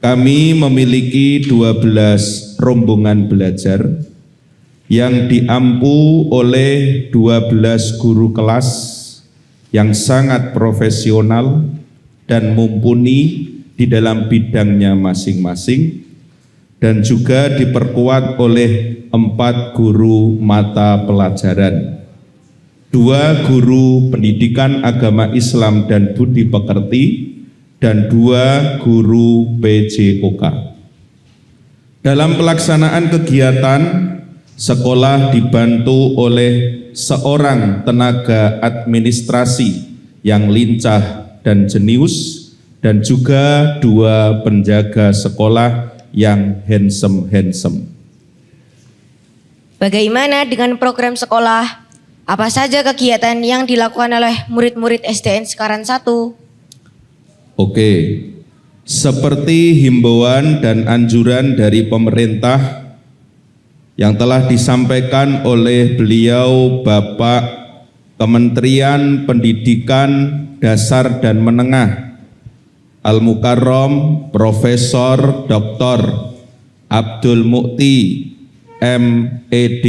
kami memiliki 12 rombongan belajar yang diampu oleh 12 guru kelas yang sangat profesional dan mumpuni di dalam bidangnya masing-masing, dan juga diperkuat oleh 4 guru mata pelajaran, 2 guru pendidikan agama Islam dan budi pekerti, dan 2 guru PJOK. Dalam pelaksanaan kegiatan, sekolah dibantu oleh seorang tenaga administrasi yang lincah dan jenius, dan juga 2 penjaga sekolah yang handsome. Bagaimana dengan program sekolah? Apa saja kegiatan yang dilakukan oleh murid-murid SDN Sekaran 1? Oke, seperti himbauan dan anjuran dari pemerintah yang telah disampaikan oleh beliau Bapak Kementerian Pendidikan Dasar dan Menengah Al-Mukarram Profesor Dr. Abdul Mukti MED.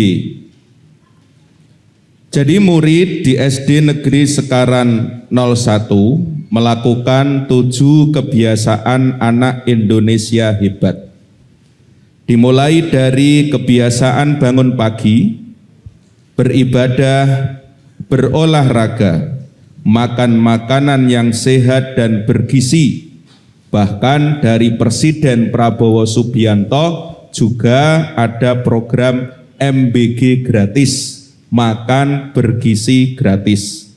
Jadi murid di SD Negeri Sekaran 01 melakukan 7 kebiasaan anak Indonesia hebat. Dimulai dari kebiasaan bangun pagi, beribadah, berolahraga, makan makanan yang sehat dan bergizi. Bahkan dari Presiden Prabowo Subianto juga ada program MBG gratis, makan bergizi gratis.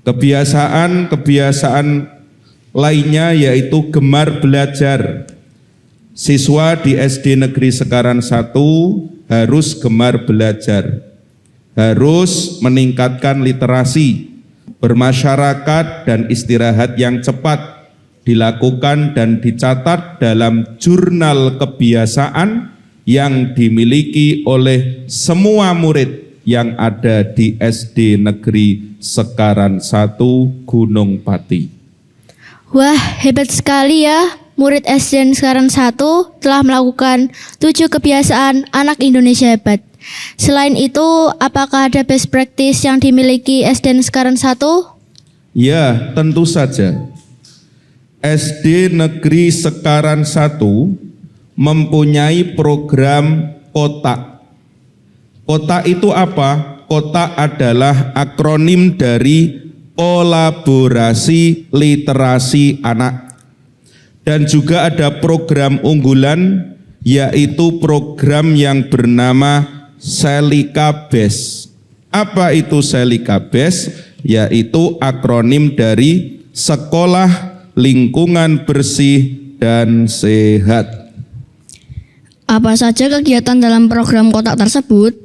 Kebiasaan lainnya yaitu gemar belajar. Siswa di SD Negeri Sekaran 1 harus gemar belajar, harus meningkatkan literasi, bermasyarakat dan istirahat yang cepat dilakukan dan dicatat dalam jurnal kebiasaan yang dimiliki oleh semua murid yang ada di SD Negeri Sekaran 1 Gunung Pati. Wah, hebat sekali ya. Murid SDN Sekaran 1 telah melakukan 7 kebiasaan anak Indonesia hebat. Selain itu, apakah ada best practice yang dimiliki SDN Sekaran 1? Ya, tentu saja. SD Negeri Sekaran 1 mempunyai program kotak. Kotak itu apa? Kotak adalah akronim dari kolaborasi literasi anak. Dan juga ada program unggulan, yaitu program yang bernama Selika BES. Apa itu Selika BES? Yaitu akronim dari Sekolah Lingkungan Bersih dan Sehat. Apa saja kegiatan dalam program kotak tersebut?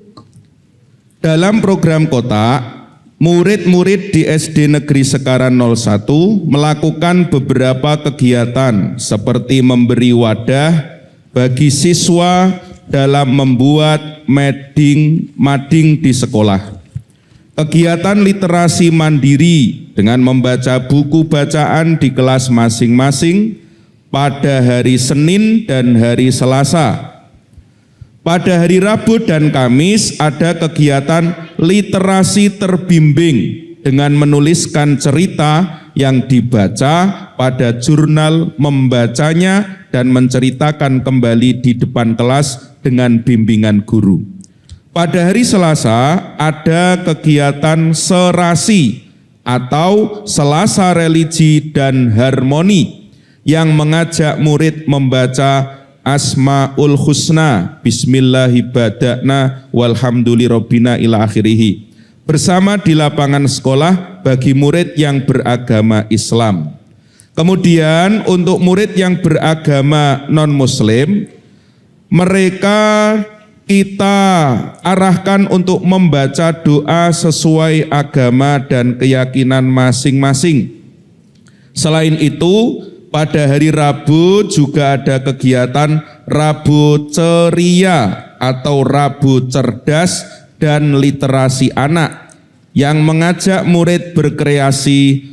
Dalam program kotak, murid-murid di SD Negeri Sekaran 01 melakukan beberapa kegiatan seperti memberi wadah bagi siswa dalam membuat mading di sekolah. Kegiatan literasi mandiri dengan membaca buku bacaan di kelas masing-masing pada hari Senin dan hari Selasa. Pada hari Rabu dan Kamis ada kegiatan literasi terbimbing dengan menuliskan cerita yang dibaca pada jurnal membacanya dan menceritakan kembali di depan kelas dengan bimbingan guru. Pada hari Selasa ada kegiatan serasi atau Selasa Religi dan Harmoni yang mengajak murid membaca Asmaul Husna, Bismillahibada'na, Walhamdulillahirrobbina ila akhirihi, bersama di lapangan sekolah bagi murid yang beragama Islam. Kemudian untuk murid yang beragama non-muslim, mereka kita arahkan untuk membaca doa sesuai agama dan keyakinan masing-masing. Selain itu, pada hari Rabu juga ada kegiatan Rabu Ceria atau Rabu Cerdas dan Literasi Anak yang mengajak murid berkreasi,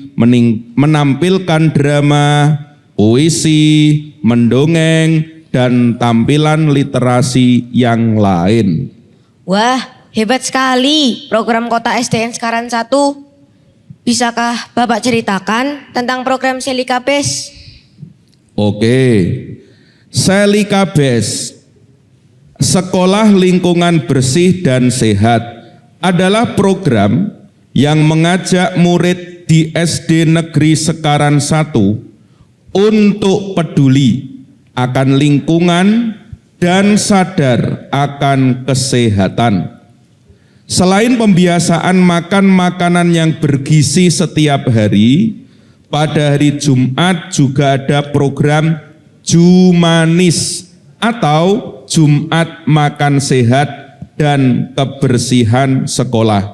menampilkan drama, puisi, mendongeng, dan tampilan literasi yang lain. Wah, hebat sekali program Kota SDN Sekaran 1. Bisakah Bapak ceritakan tentang program Selikabes? Oke, Selikabes, Sekolah Lingkungan Bersih dan Sehat, adalah program yang mengajak murid di SD Negeri Sekaran 1 untuk peduli akan lingkungan dan sadar akan kesehatan. Selain pembiasaan makan makanan yang bergizi setiap hari, pada hari Jumat juga ada program Jumanis atau Jumat Makan Sehat dan Kebersihan Sekolah.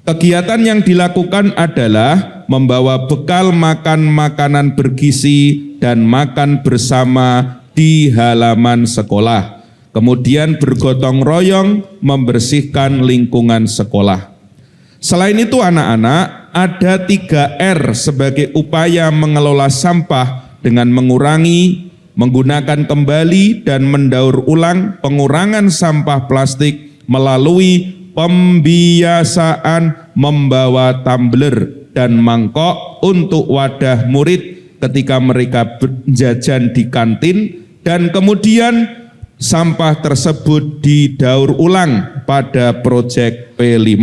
Kegiatan yang dilakukan adalah membawa bekal makan makanan bergizi dan makan bersama di halaman sekolah. Kemudian bergotong royong membersihkan lingkungan sekolah. Selain itu anak-anak, ada 3R sebagai upaya mengelola sampah dengan mengurangi, menggunakan kembali dan mendaur ulang pengurangan sampah plastik melalui pembiasaan membawa tumbler dan mangkok untuk wadah murid ketika mereka berjajan di kantin, dan kemudian sampah tersebut didaur ulang pada proyek P5.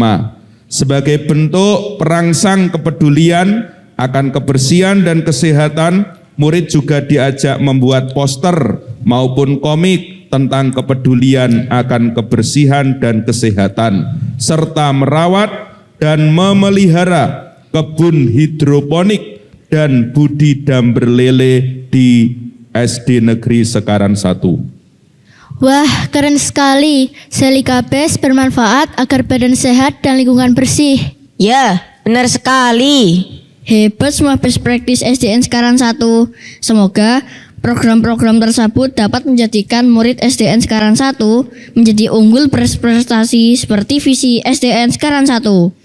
Sebagai bentuk perangsang kepedulian akan kebersihan dan kesehatan, murid juga diajak membuat poster maupun komik tentang kepedulian akan kebersihan dan kesehatan, serta merawat dan memelihara kebun hidroponik dan budidaya berlele di SD Negeri Sekaran 1. Wah, keren sekali. Selikabes bermanfaat agar badan sehat dan lingkungan bersih. Ya, benar sekali. Hebat semua best practice SDN Sekaran 1. Semoga program-program tersebut dapat menjadikan murid SDN Sekaran 1 menjadi unggul berprestasi seperti visi SDN Sekaran 1.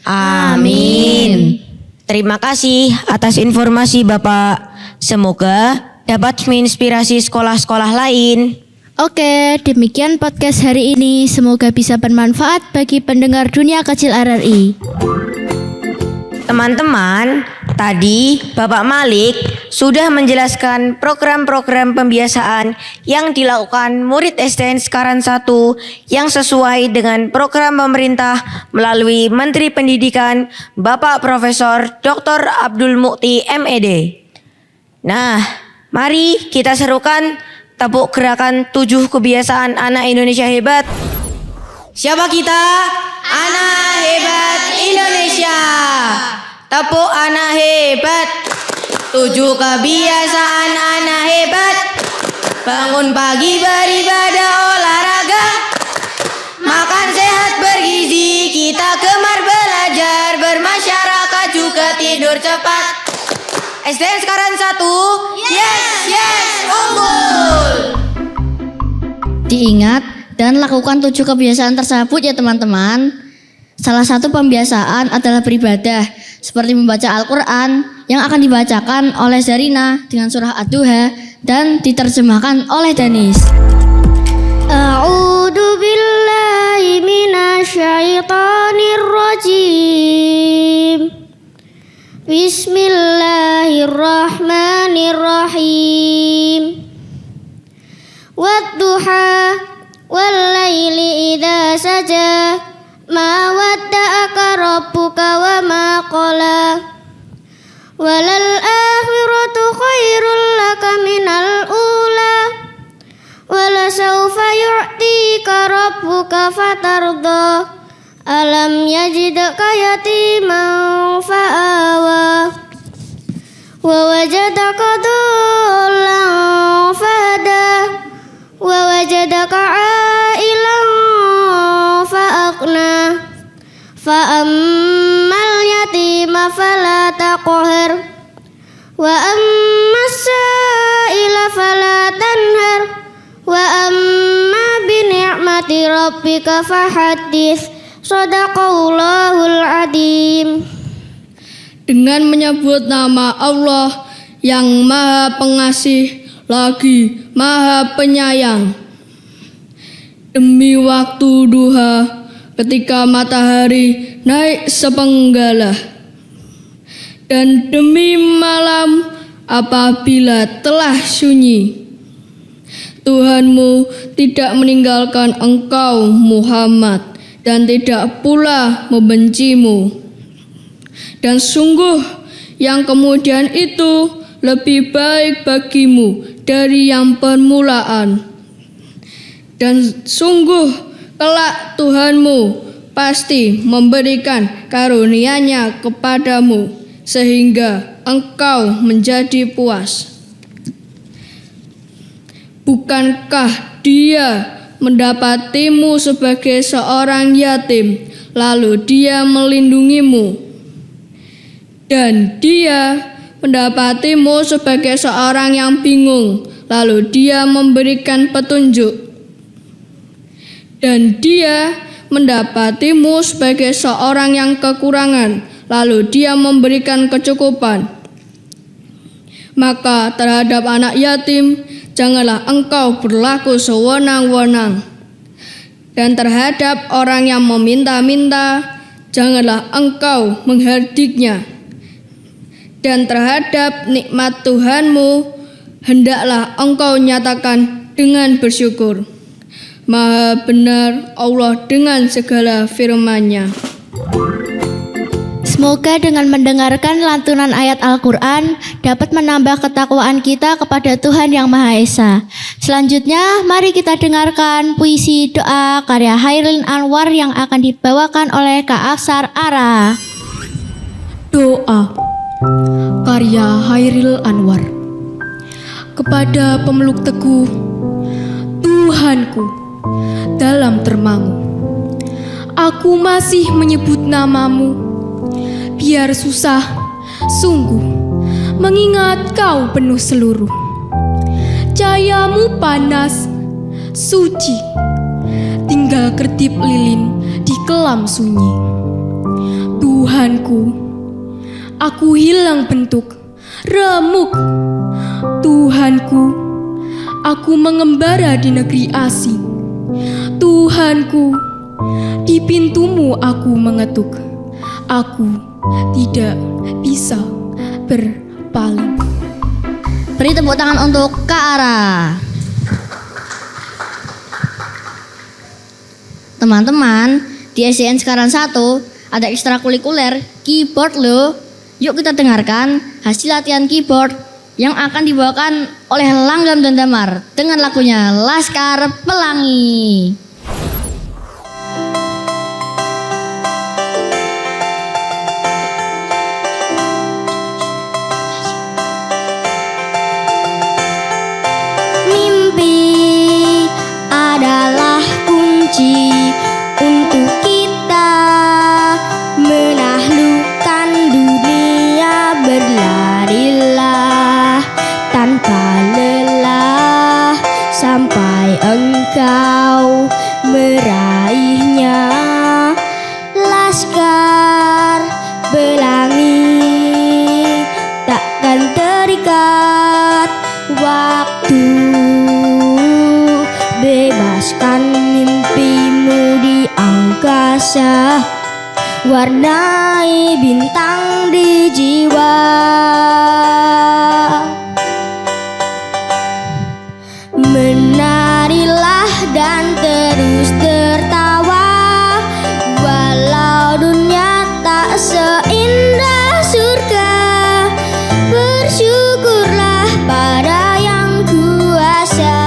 Amin. Terima kasih atas informasi Bapak. Semoga dapat menginspirasi sekolah-sekolah lain. Oke, demikian podcast hari ini. Semoga bisa bermanfaat bagi pendengar Dunia Kecil RRI. Teman-teman, tadi Bapak Malik sudah menjelaskan program-program pembiasaan yang dilakukan murid SDN Sekaran 1 yang sesuai dengan program pemerintah melalui Menteri Pendidikan Bapak Profesor Dr. Abdul Mukti MED. Nah, mari kita serukan tepuk gerakan 7 kebiasaan anak Indonesia hebat. Siapa kita? Anak hebat Indonesia. Tepuk anak hebat. 7 kebiasaan anak hebat. Bangun pagi beribadah olahraga. Makan sehat bergizi, kita gemar belajar, bermasyarakat juga tidur cepat. SDN Sekaran 1, yes, unggul. Diingat dan lakukan 7 kebiasaan tersebut ya teman-teman. Salah satu pembiasaan adalah beribadah, seperti membaca Al-Quran yang akan dibacakan oleh Zarina dengan surah Ad-Duha dan diterjemahkan oleh Danis. A'udzu billahi minasyaitonir rajim. Bismillahirrahmanirrahim. Wadduha wal laili idza saja, ma wadda'aka rabbuka wa ma qala, walal akhiratu khairul laka minal ula, wala sawfa yu'tika rabbuka fatarda, alam yajidka yatiman fa'awa, wa wajadaka dhallan fahada, wa wajadaka ailan fa'aqna, fa'ammal yatima fala taqhar, wa ammas sa'ila fala tanhar, wa amma bi ni'mati rabbika fahaddits. Shadaqallahul adzim. Dengan menyebut nama Allah yang Maha Pengasih lagi Maha Penyayang. Demi waktu duha ketika matahari naik sepenggala, dan demi malam apabila telah sunyi, Tuhanmu tidak meninggalkan engkau Muhammad dan tidak pula membencimu. Dan sungguh yang kemudian itu lebih baik bagimu dari yang permulaan. Dan sungguh kelak Tuhanmu pasti memberikan karunia-Nya kepadamu sehingga engkau menjadi puas. Bukankah Dia mendapatimu sebagai seorang yatim, lalu Dia melindungimu? Dan Dia mendapatimu sebagai seorang yang bingung, lalu Dia memberikan petunjuk. Dan Dia mendapatimu sebagai seorang yang kekurangan, lalu Dia memberikan kecukupan. Maka terhadap anak yatim, janganlah engkau berlaku sewenang-wenang. Dan terhadap orang yang meminta-minta, janganlah engkau menghardiknya. Dan terhadap nikmat Tuhanmu, hendaklah engkau nyatakan dengan bersyukur. Maha benar Allah dengan segala firman-Nya. Semoga dengan mendengarkan lantunan ayat Al-Quran dapat menambah ketakwaan kita kepada Tuhan Yang Maha Esa. Selanjutnya, mari kita dengarkan puisi doa karya Hairil Anwar yang akan dibawakan oleh Kak Aksar Ara. Doa karya Hairil Anwar. Kepada pemeluk teguh, Tuhanku, dalam termangu, aku masih menyebut namamu, biar susah sungguh mengingat kau penuh seluruh. Cahayamu panas, suci, tinggal kertip lilin di kelam sunyi. Tuhanku, aku hilang bentuk, remuk. Tuhanku, aku mengembara di negeri asing. Tuhanku, di pintumu aku mengetuk. Aku tidak bisa berpaling. Beri tepuk tangan untuk Kak Ara. Teman-teman, di SDN Sekarang 1 ada ekstrakurikuler keyboard loh. Yuk kita dengarkan hasil latihan keyboard yang akan dibawakan oleh Langgam dan Damar dengan lagunya Laskar Pelangi. Mimpi adalah kunci untuk kita menaklukkan dunia. Berlarilah tanpa lelah sampai engkau meraihnya. Laskar Pelangi takkan terikat waktu. Bebaskan mimpimu di angkasa, warnai bintang di jiwa. Menarilah dan terus tertawa, walau dunia tak seindah surga. Bersyukurlah pada Yang Kuasa,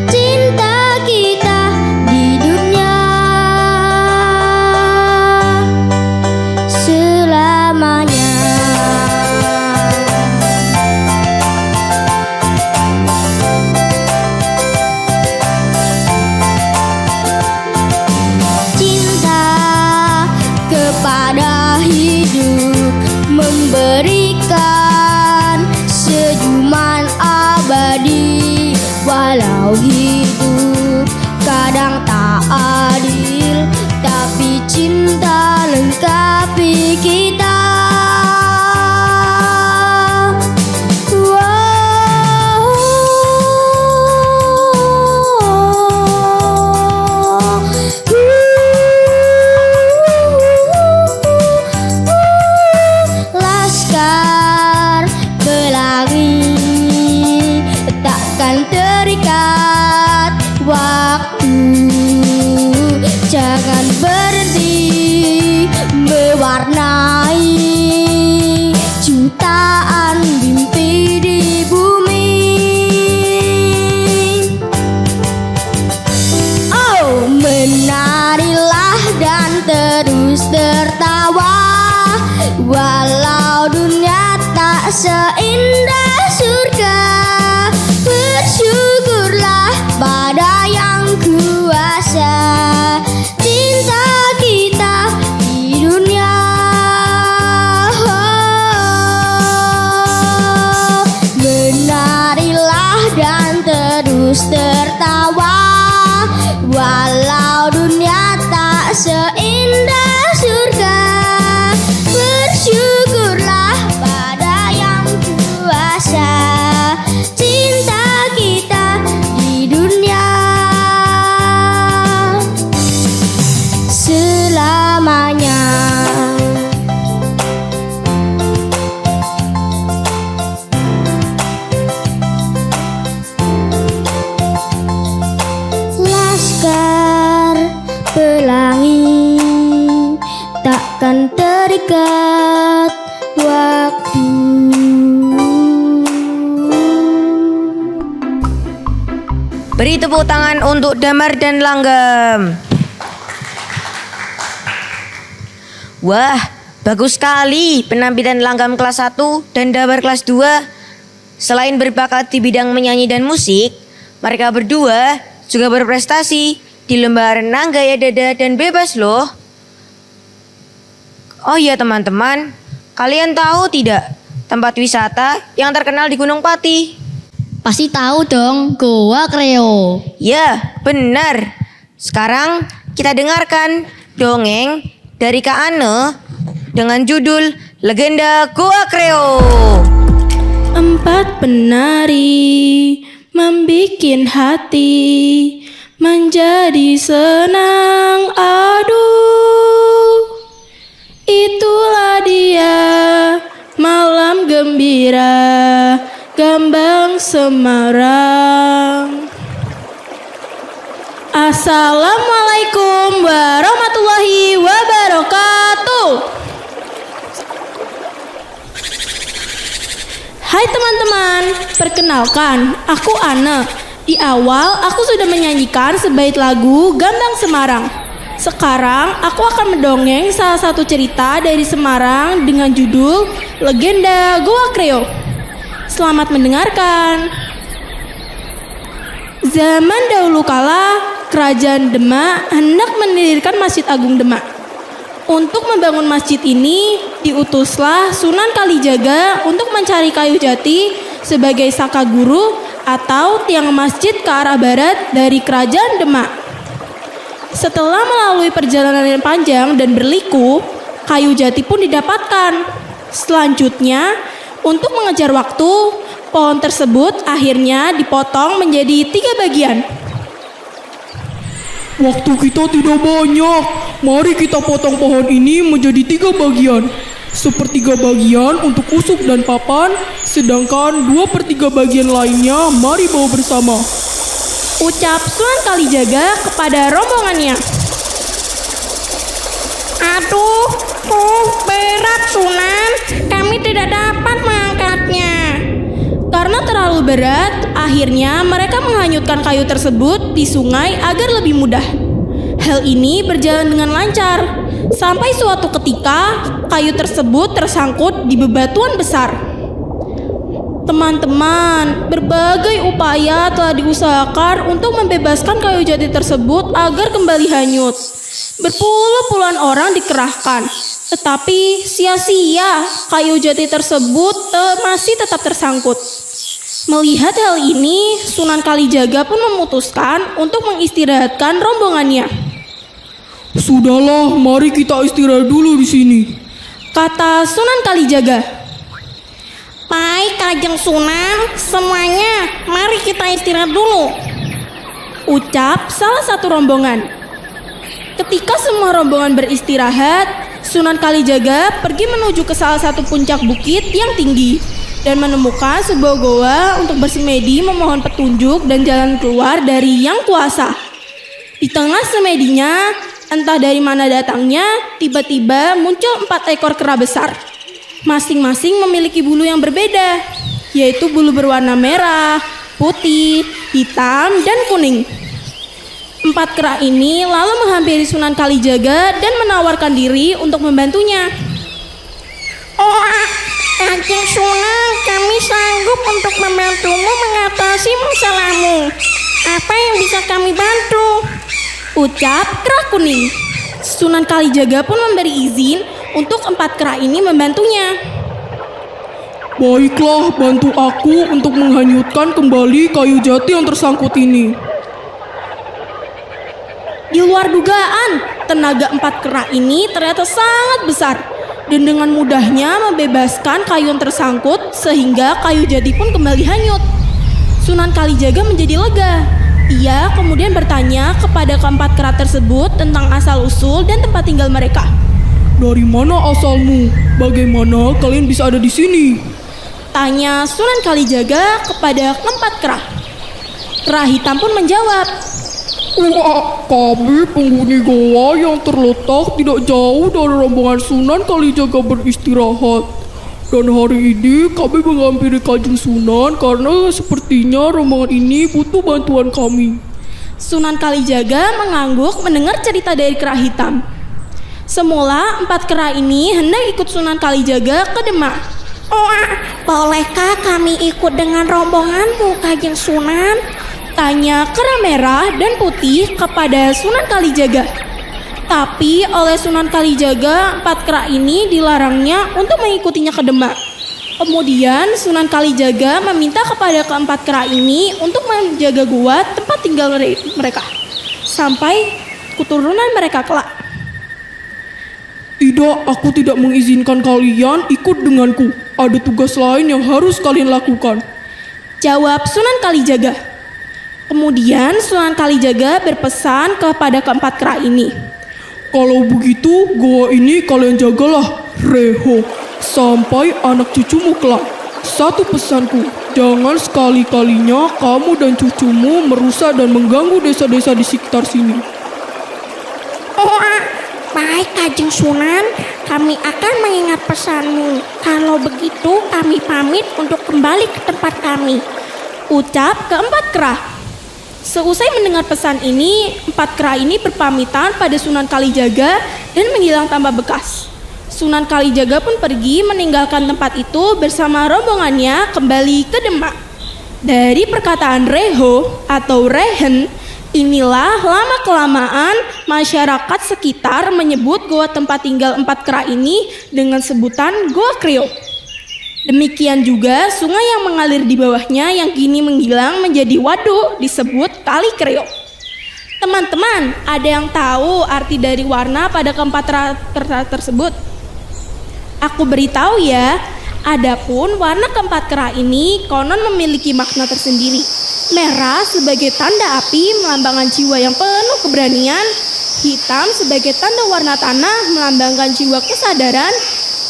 cinta kita di dunia selamanya. seindah surga. Bersyukurlah pada yang kuasa, cinta kita di dunia. Menarilah dan terus tertawa, walau dunia tak seindah surga. Bersyukurlah pada yang kuasa, cinta kita di dunia selamanya. Laskar pelangi takkan terikat waktu. Beri tepuk tangan untuk Damar dan Langgam. Wah, bagus sekali penampilan Langgam kelas 1 dan Damar kelas 2. Selain berbakat di bidang menyanyi dan musik, mereka berdua juga berprestasi di lomba renang gaya dada dan bebas loh. Oh iya teman-teman, kalian tahu tidak tempat wisata yang terkenal di Gunung Pati? Pasti tahu dong, Goa Kreo. Ya, benar. Sekarang kita dengarkan dongeng dari Kak Ane dengan judul Legenda Goa Kreo. 4 penari membikin hati menjadi senang. Aduh, itulah dia malam gembira Gambang Semarang. Assalamualaikum warahmatullahi wabarakatuh. Hai teman-teman, perkenalkan, aku Ana. Di awal aku sudah menyanyikan sebaik lagu Gambang Semarang. Sekarang aku akan mendongeng salah satu cerita dari Semarang dengan judul Legenda Goa Kreo. Selamat mendengarkan. Zaman dahulu kala, Kerajaan Demak hendak mendirikan Masjid Agung Demak. Untuk membangun masjid ini, diutuslah Sunan Kalijaga untuk mencari kayu jati sebagai saka guru atau tiang masjid ke arah barat dari Kerajaan Demak. Setelah melalui perjalanan yang panjang dan berliku, kayu jati pun didapatkan. Selanjutnya, untuk mengejar waktu, pohon tersebut akhirnya dipotong menjadi 3 bagian. Waktu kita tidak banyak, mari kita potong pohon ini menjadi 3 bagian. Sepertiga bagian untuk usuk dan papan, sedangkan 2/3 bagian lainnya mari bawa bersama. Ucap Sunan Kalijaga kepada rombongannya. Aduh, berat Sunan, kami tidak dapat mengangkatnya. Karena terlalu berat, akhirnya mereka menghanyutkan kayu tersebut di sungai agar lebih mudah. Hal ini berjalan dengan lancar, sampai suatu ketika kayu tersebut tersangkut di bebatuan besar. Teman-teman, berbagai upaya telah diusahakan untuk membebaskan kayu jati tersebut agar kembali hanyut. Berpuluh-puluhan orang dikerahkan, tetapi sia-sia, kayu jati tersebut masih tetap tersangkut. Melihat hal ini, Sunan Kalijaga pun memutuskan untuk mengistirahatkan rombongannya. Sudahlah, mari kita istirahat dulu di sini, kata Sunan Kalijaga. Baik Kanjeng Sunan, semuanya mari kita istirahat dulu, ucap salah satu rombongan. Ketika semua rombongan beristirahat, Sunan Kalijaga pergi menuju ke salah satu puncak bukit yang tinggi dan menemukan sebuah goa untuk bersemedi memohon petunjuk dan jalan keluar dari Yang Kuasa. Di tengah semedinya, entah dari mana datangnya, tiba-tiba muncul 4 ekor kera besar. Masing-masing memiliki bulu yang berbeda, yaitu bulu berwarna merah, putih, hitam, dan kuning. 4 kera ini lalu menghampiri Sunan Kalijaga dan menawarkan diri untuk membantunya. Kanjeng Sunan, kami sanggup untuk membantumu mengatasi masalahmu. Apa yang bisa kami bantu? Ucap kera kuning. Sunan Kalijaga pun memberi izin untuk 4 kera ini membantunya. Baiklah, bantu aku untuk menghanyutkan kembali kayu jati yang tersangkut ini. Di luar dugaan, tenaga 4 kera ini ternyata sangat besar dan dengan mudahnya membebaskan kayu yang tersangkut sehingga kayu jati pun kembali hanyut. Sunan Kalijaga menjadi lega. Ia kemudian bertanya kepada keempat kera tersebut tentang asal-usul dan tempat tinggal mereka. Dari mana asalmu? Bagaimana kalian bisa ada di sini? Tanya Sunan Kalijaga kepada keempat kera. Kera hitam pun menjawab, Wah, kami penghuni goa yang terletak tidak jauh dari rombongan Sunan Kalijaga beristirahat. Dan hari ini kami menghampiri Kanjeng Sunan karena sepertinya rombongan ini butuh bantuan kami. Sunan Kalijaga mengangguk mendengar cerita dari kera hitam. Semula 4 kera ini hendak ikut Sunan Kalijaga ke Demak. Bolehkah kami ikut dengan rombonganmu, Kanjeng Sunan? Tanya kera merah dan putih kepada Sunan Kalijaga. Tapi oleh Sunan Kalijaga, 4 kera ini dilarangnya untuk mengikutinya ke Demak. Kemudian Sunan Kalijaga meminta kepada keempat kera ini untuk menjaga gua tempat tinggal mereka sampai keturunan mereka kelak. Tidak, aku tidak mengizinkan kalian ikut denganku. Ada tugas lain yang harus kalian lakukan. Jawab Sunan Kalijaga. Kemudian Sunan Kalijaga berpesan kepada keempat kera ini. Kalau begitu, goa ini kalian jagalah, Reho, sampai anak cucumu kelak. Satu pesanku, jangan sekali-kalinya kamu dan cucumu merusak dan mengganggu desa-desa di sekitar sini. Baik Kanjeng Sunan, kami akan mengingat pesanmu. Kalau begitu kami pamit untuk kembali ke tempat kami. Ucap keempat kera. Seusai mendengar pesan ini, 4 kera ini berpamitan pada Sunan Kalijaga dan menghilang tanpa bekas. Sunan Kalijaga pun pergi meninggalkan tempat itu bersama rombongannya kembali ke Demak. Dari perkataan Reho atau Rehen, inilah lama-kelamaan masyarakat sekitar menyebut goa tempat tinggal 4 kera ini dengan sebutan Goa Kreo. Demikian juga sungai yang mengalir di bawahnya yang kini menghilang menjadi waduk disebut Kali Kreo. Teman-teman, ada yang tahu arti dari warna pada keempat kera tersebut? Aku beritahu ya, adapun warna keempat kera ini konon memiliki makna tersendiri. Merah sebagai tanda api melambangkan jiwa yang penuh keberanian, hitam sebagai tanda warna tanah melambangkan jiwa kesadaran,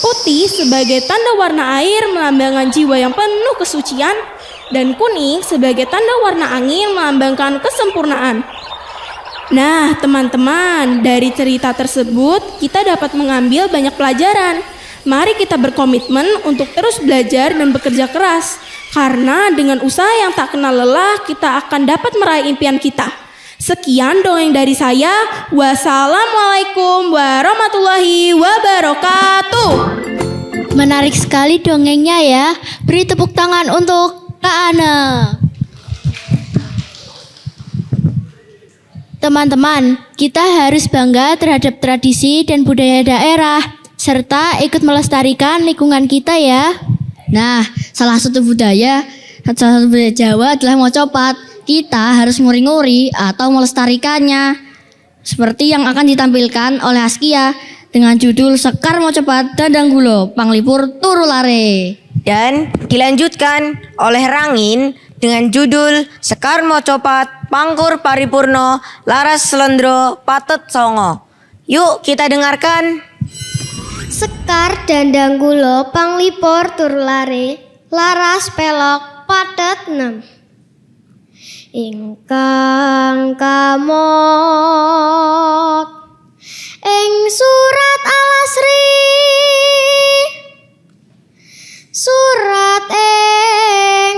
putih sebagai tanda warna air melambangkan jiwa yang penuh kesucian, dan kuning sebagai tanda warna angin melambangkan kesempurnaan. Nah, teman-teman, dari cerita tersebut kita dapat mengambil banyak pelajaran. Mari kita berkomitmen untuk terus belajar dan bekerja keras, karena dengan usaha yang tak kenal lelah kita akan dapat meraih impian kita. Sekian dongeng dari saya. Wassalamualaikum warahmatullahi wabarakatuh. Menarik sekali dongengnya ya. Beri tepuk tangan untuk Kak Ana. Teman-teman, kita harus bangga terhadap tradisi dan budaya daerah, serta ikut melestarikan lingkungan kita ya. Nah, salah satu budaya Jawa adalah mocopat. Kita harus nguri-nguri atau melestarikannya. Seperti yang akan ditampilkan oleh Askia dengan judul Sekar Mocopat Dandang Gulo Panglipur Turu Lare. Dan dilanjutkan oleh Rangin dengan judul Sekar Mocopat Pangkur Paripurno Laras Selendro Patet Songo. Yuk kita dengarkan. Sekar dandang gulo panglipur turulare laras pelok patet 6. Ingkang kamot ing surat Al-Asri, surat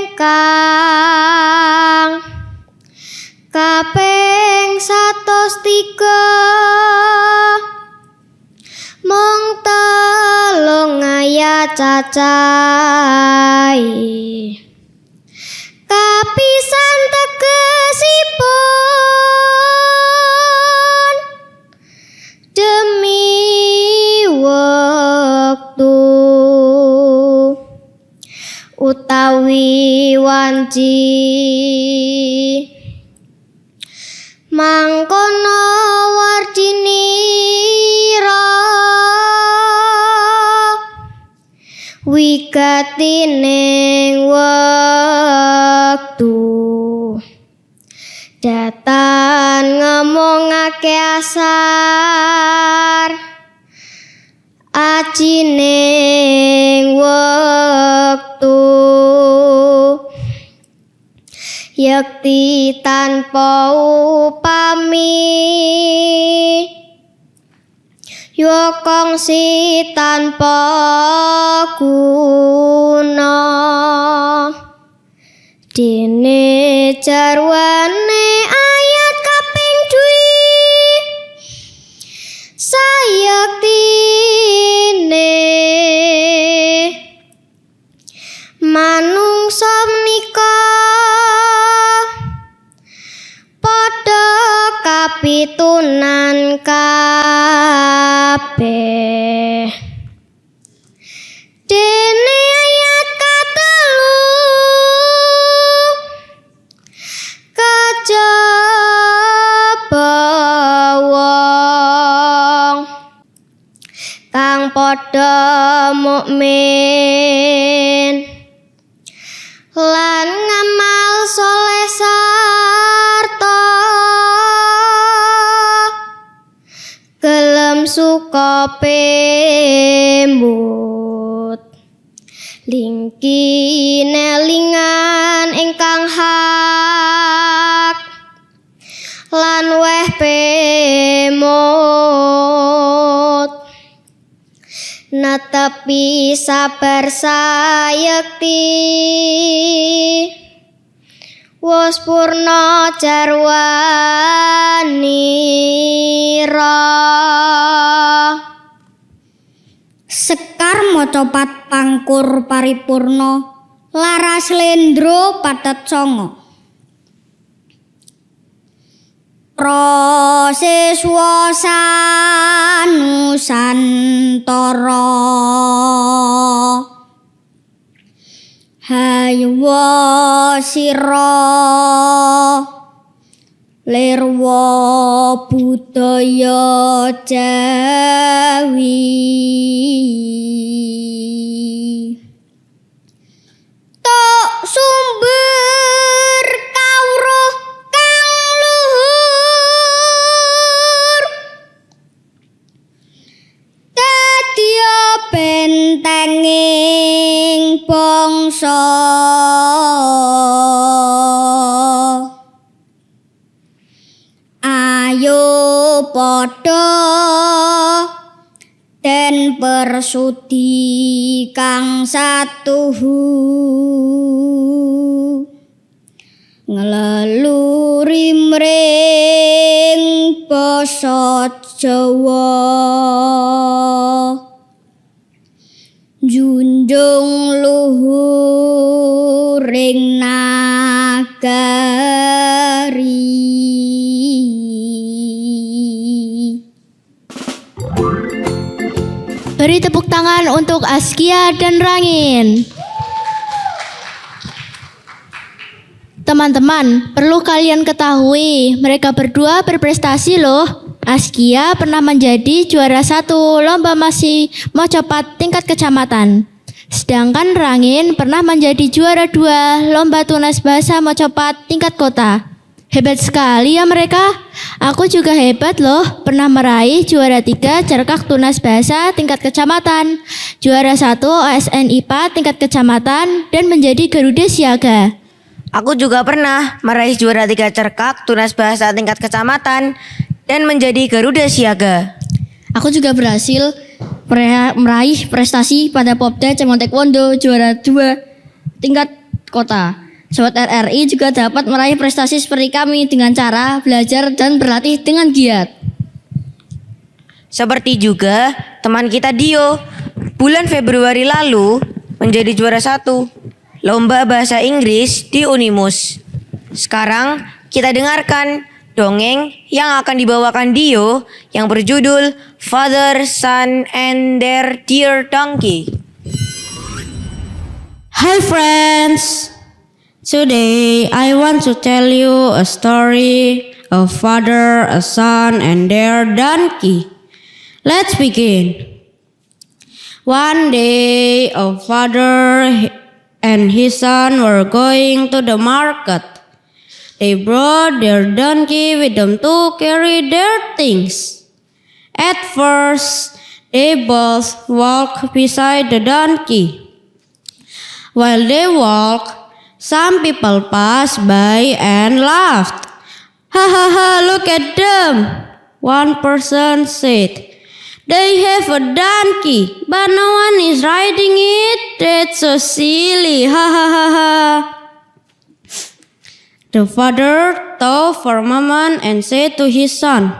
ingkang kaping 103 mong telung ayat cacai kapisan tegesipun demi wektu utawi wanci mangkono wardinira wigatining wektu datan ngomongake asar ajining wektu yakti tanpa upami yo kongsi tanpa guna dene jarwane ayat kaping dwi sayektine manungsa menika padha kapitunan kabeh dene ayat katelu kajaba wong kang padha mukmin lan ngamal soleh sarta gelem suka pembut lingki nelingan ingkang hak lan weh pemut netepi sabar sayekti wus purna jarwanira Sekar mocopat pangkur paripurna laras lendro patet songo proseswa sanusantara haywa sira lirwa budaya Jawi tok sumber kawruh kang luhur dadya bentenging bangsa ayo padha den persudi kang satuhu ngeleluri mring basa Jawa junjung luhuring nagari. Beri tepuk tangan untuk Askia dan Rangin. Teman-teman, perlu kalian ketahui, mereka berdua berprestasi loh. Askia pernah menjadi juara 1 lomba masih mocopat tingkat kecamatan. Sedangkan Rangin pernah menjadi juara 2 lomba tunas bahasa mocopat tingkat kota. Hebat sekali ya mereka. Aku juga hebat loh, pernah meraih juara 3 cerkak tunas bahasa tingkat kecamatan, juara 1 OSN IPA tingkat kecamatan, dan menjadi Garuda Siaga. Aku juga pernah meraih juara 3 cerkak tunas bahasa tingkat kecamatan dan menjadi Garuda Siaga. Aku juga berhasil meraih prestasi pada Popda Cabang Taekwondo juara 2 tingkat kota. Sobat RRI juga dapat meraih prestasi seperti kami dengan cara belajar dan berlatih dengan giat. Seperti juga teman kita Dio. bulan Februari lalu menjadi juara 1 lomba bahasa Inggris di Unimus. Sekarang kita dengarkan dongeng yang akan dibawakan Dio yang berjudul Father, Son, and Their Dear Donkey. Hi friends! Today I want to tell you a story of father, a son, and their donkey. Let's begin. One day, a father and his son were going to the market. They brought their donkey with them to carry their things. At first, they both walked beside the donkey. While they walked, some people passed by and laughed. Ha ha ha, look at them, one person said. They have a donkey, but no one is riding it. That's so silly, ha ha ha ha. The father thought for a moment and said to his son,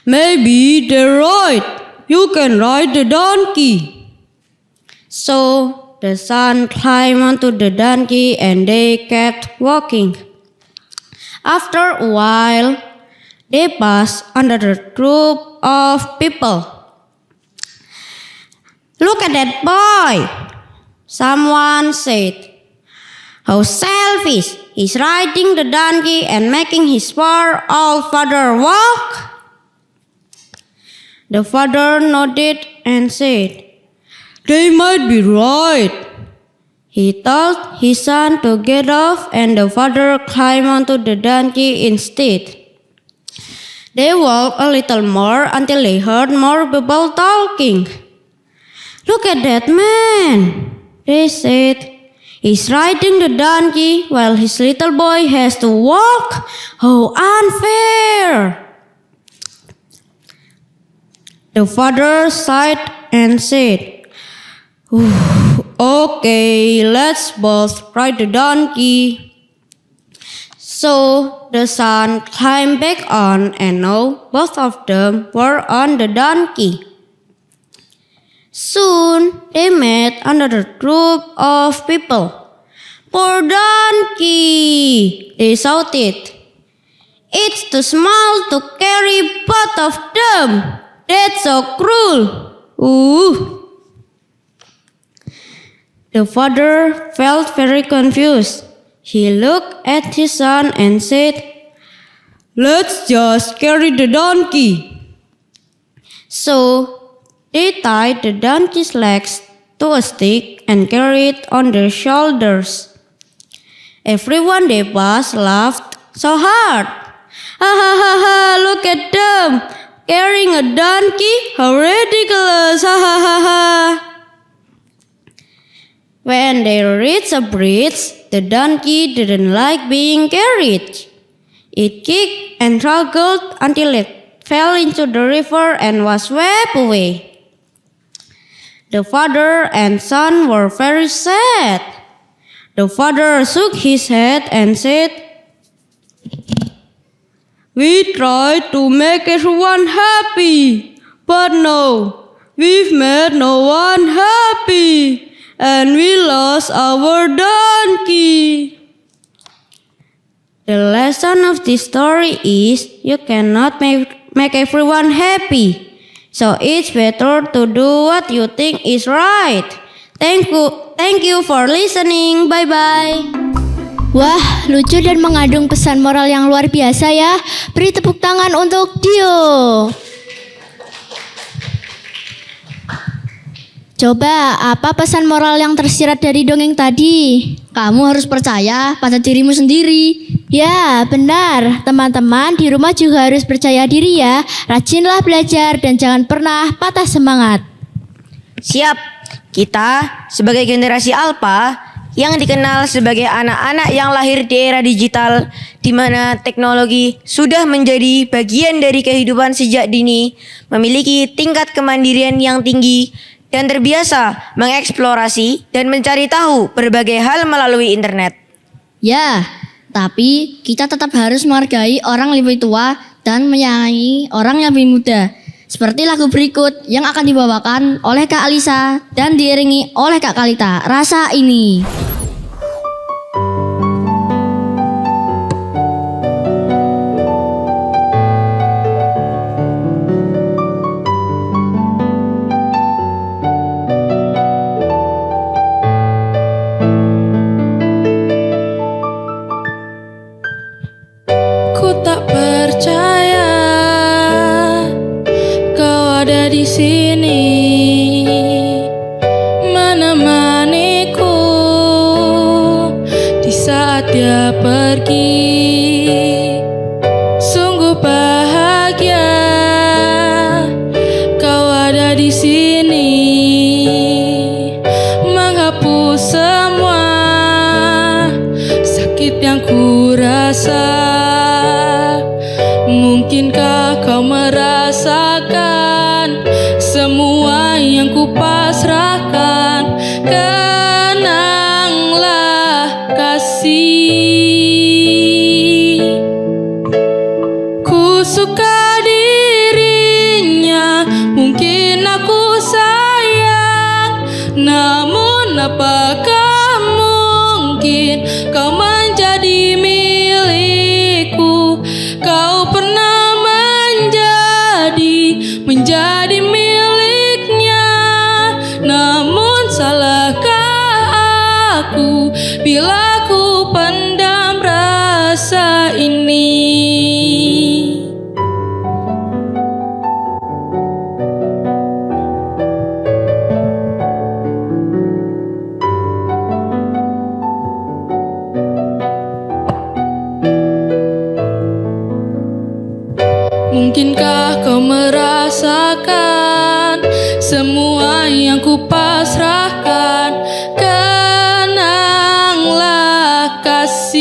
maybe they're right. You can ride the donkey. So the son climbed onto the donkey and they kept walking. After a while, they passed under a group of people. Look at that boy, someone said. How selfish, he's riding the donkey and making his poor old father walk. The father nodded and said, they might be right. He told his son to get off and the father climbed onto the donkey instead. They walked a little more until they heard more people talking. Look at that man, they said. He's riding the donkey while his little boy has to walk. How unfair! The father sighed and said, okay, let's both ride the donkey. So the son climbed back on and now both of them were on the donkey. Soon they met another group of people. Poor donkey, they shouted. It's too small to carry both of them. That's so cruel. Ooh. The father felt very confused. He looked at his son and said, let's just carry the donkey. So they tied the donkey's legs to a stick and carried it on their shoulders. Everyone they passed laughed so hard. Ha ha ha ha, look at them, carrying a donkey, how ridiculous, ha ha ha ha. When they reached a bridge, the donkey didn't like being carried. It kicked and struggled until it fell into the river and was swept away. The father and son were very sad. The father shook his head and said, we tried to make everyone happy, but no, we've made no one happy. And we lost our donkey. The lesson of this story is you cannot make everyone happy. So it's better to do what you think is right. Thank you for listening. Bye-bye. Wah, lucu dan mengandung pesan moral yang luar biasa ya. Beri tepuk tangan untuk Dio. Coba, apa pesan moral yang tersirat dari dongeng tadi? Kamu harus percaya pada dirimu sendiri. Ya, benar. Teman-teman di rumah juga harus percaya diri ya. Rajinlah belajar dan jangan pernah patah semangat. Siap, kita sebagai generasi Alpha yang dikenal sebagai anak-anak yang lahir di era digital di mana teknologi sudah menjadi bagian dari kehidupan sejak dini, memiliki tingkat kemandirian yang tinggi dan terbiasa mengeksplorasi dan mencari tahu berbagai hal melalui internet. Ya, tapi kita tetap harus menghargai orang lebih tua dan menyayangi orang yang lebih muda. Seperti lagu berikut yang akan dibawakan oleh Kak Alisa dan diiringi oleh Kak Kalita. Rasa Ini. Ku tak percaya kau ada di sini menemaniku di saat dia pergi. Sungguh bahagia kau ada di sini menghapus semua sakit yang ku rasa. Mungkinkah kau merasakan semua yang ku pasrahkan? Kenanglah kasih, ku suka dirinya, mungkin aku sayang, namun apakah mungkin kau menjadi milikku? Kau pernah menjadi miliknya, namun salahkah aku bila ku pendam rasa ini? Mungkinkah kau merasakan semua yang ku pasrahkan? Kenanglah kasih,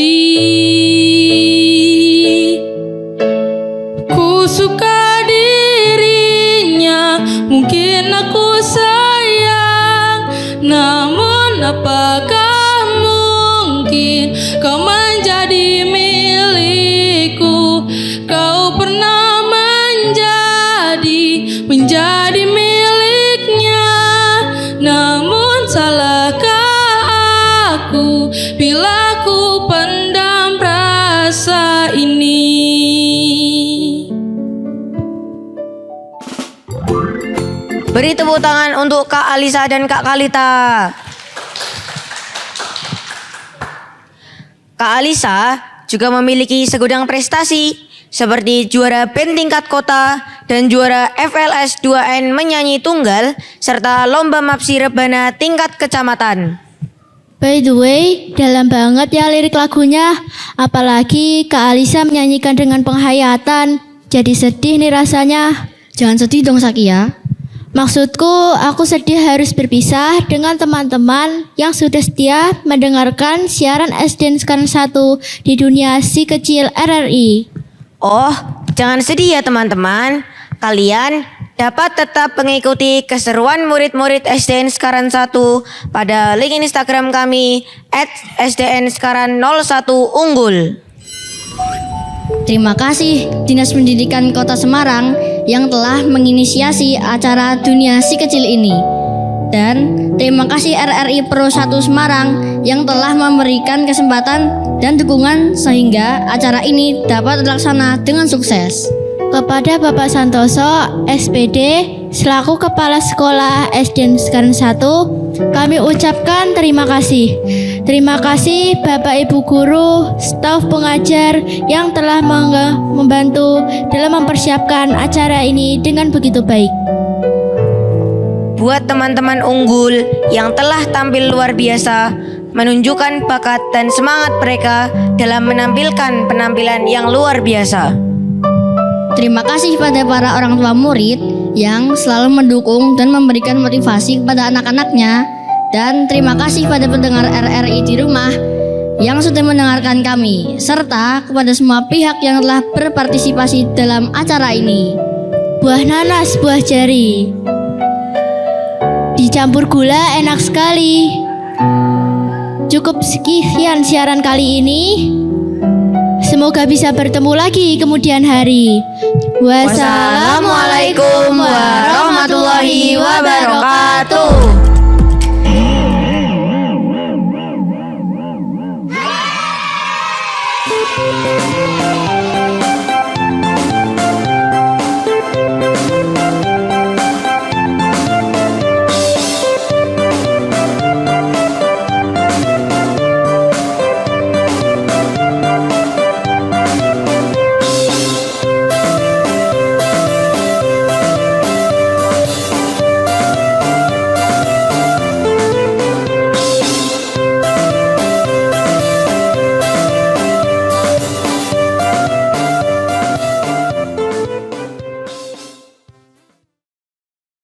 ku suka dirinya, mungkin aku sayang, namun apakah mungkin kau menjadi milikku? Kau pernah menjadi miliknya, namun salahkah aku bila ku pendam rasa ini? Beri tepuk tangan untuk Kak Alisa dan Kak Kalita. Kak Alisa juga memiliki segudang prestasi seperti juara band tingkat kota dan juara FLS 2N menyanyi tunggal serta lomba mapsi rebana tingkat kecamatan. By the way, dalam banget ya lirik lagunya. Apalagi Kak Alisa menyanyikan dengan penghayatan. Jadi sedih nih rasanya. Jangan sedih dong Sakia. Maksudku, aku sedih harus berpisah dengan teman-teman yang sudah setia mendengarkan siaran SDN Sekarang 1 di dunia si kecil RRI. Oh, jangan sedih ya teman-teman. Kalian dapat tetap mengikuti keseruan murid-murid SDN Sekarang 1 pada link Instagram kami @SDN Sekarang 01 Unggul. Terima kasih Dinas Pendidikan Kota Semarang yang telah menginisiasi acara dunia si kecil ini. Dan terima kasih RRI Pro 1 Semarang yang telah memberikan kesempatan dan dukungan sehingga acara ini dapat terlaksana dengan sukses. Kepada Bapak Santoso, SPD, selaku Kepala Sekolah SDN Sekarang 1, kami ucapkan terima kasih. Terima kasih Bapak Ibu Guru, staf pengajar yang telah membantu dalam mempersiapkan acara ini dengan begitu baik. Buat teman-teman unggul yang telah tampil luar biasa, menunjukkan bakat dan semangat mereka dalam menampilkan penampilan yang luar biasa. Terima kasih pada para orang tua murid yang selalu mendukung dan memberikan motivasi kepada anak-anaknya. Dan terima kasih pada pendengar RRI di rumah yang sudah mendengarkan kami, serta kepada semua pihak yang telah berpartisipasi dalam acara ini. Buah nanas, buah jari, dicampur gula enak sekali. Cukup sekian siaran kali ini. Semoga bisa bertemu lagi kemudian hari. Wassalamualaikum warahmatullahi wabarakatuh.